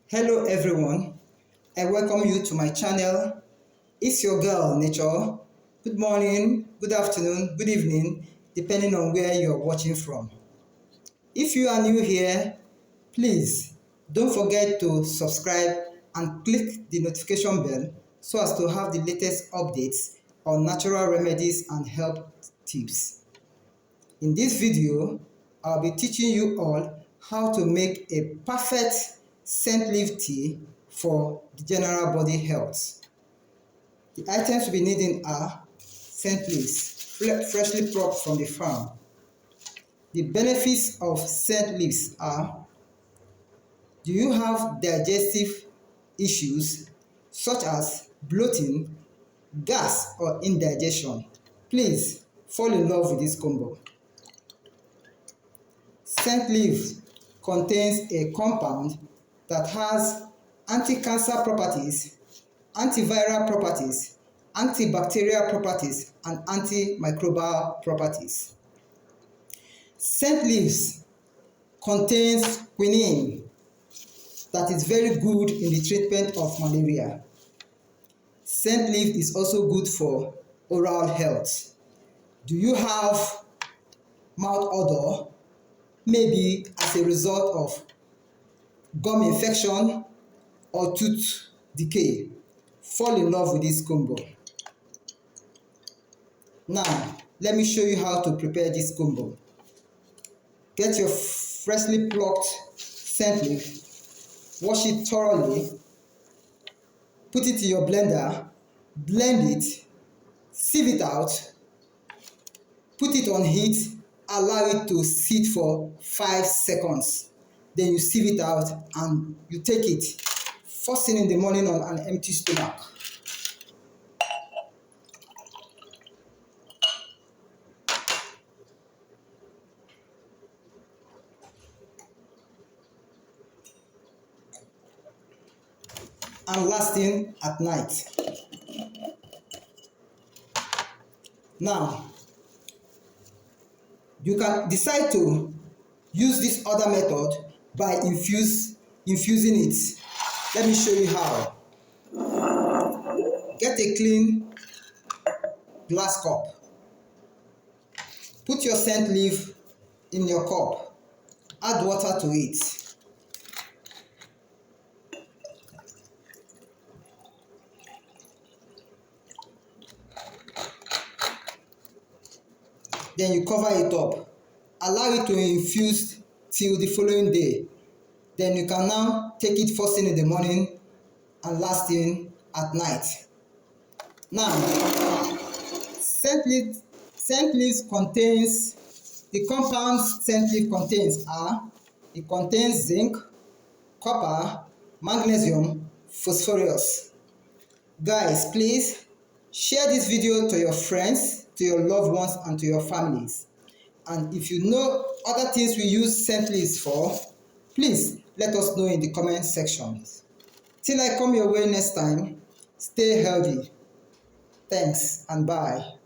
Hello everyone, I welcome you to my channel. It's your girl Nature. Good morning, good afternoon, good evening, depending on where you're watching from. If you are new here, please don't forget to subscribe and click the notification bell so as to have the latest updates on natural remedies and health tips. In this video, I'll be teaching you all how to make a perfect scent leaf tea for the general body health. The items you'll be needing are scent leaves, freshly plucked from the farm. The benefits of scent leaves are: do you have digestive issues such as bloating, gas, or indigestion? Please fall in love with this combo. Scent leaf contains a compound that has anti-cancer properties, antiviral properties, antibacterial properties, and antimicrobial properties. Scent leaves contains quinine that is very good in the treatment of malaria. Scent leaf is also good for oral health. Do you have mouth odor? Maybe as a result of gum infection or tooth decay. Fall in love with this combo. Now, let me show you how to prepare this combo. Get your freshly plucked scent leaf, wash it thoroughly, put it in your blender, blend it, sieve it out, put it on heat, allow it to sit for 5 seconds. Then you sieve it out and you take it first thing in the morning on an empty stomach. And last thing at night. Now, you can decide to use this other method by infusing it. Let me show you how. Get a clean glass cup. Put your scent leaf in your cup. Add water to it. Then you cover it up. Allow it to infuse till the following day. Then you can now take it first thing in the morning and last thing at night. Now, scent leaves contains, the compounds scent leaf contains are, it contains zinc, copper, magnesium, phosphorus. Guys, please share this video to your friends, to your loved ones, and to your families. And if you know other things we use scent leaves for, please let us know in the comment section. Till I come your way next time, stay healthy. Thanks and bye.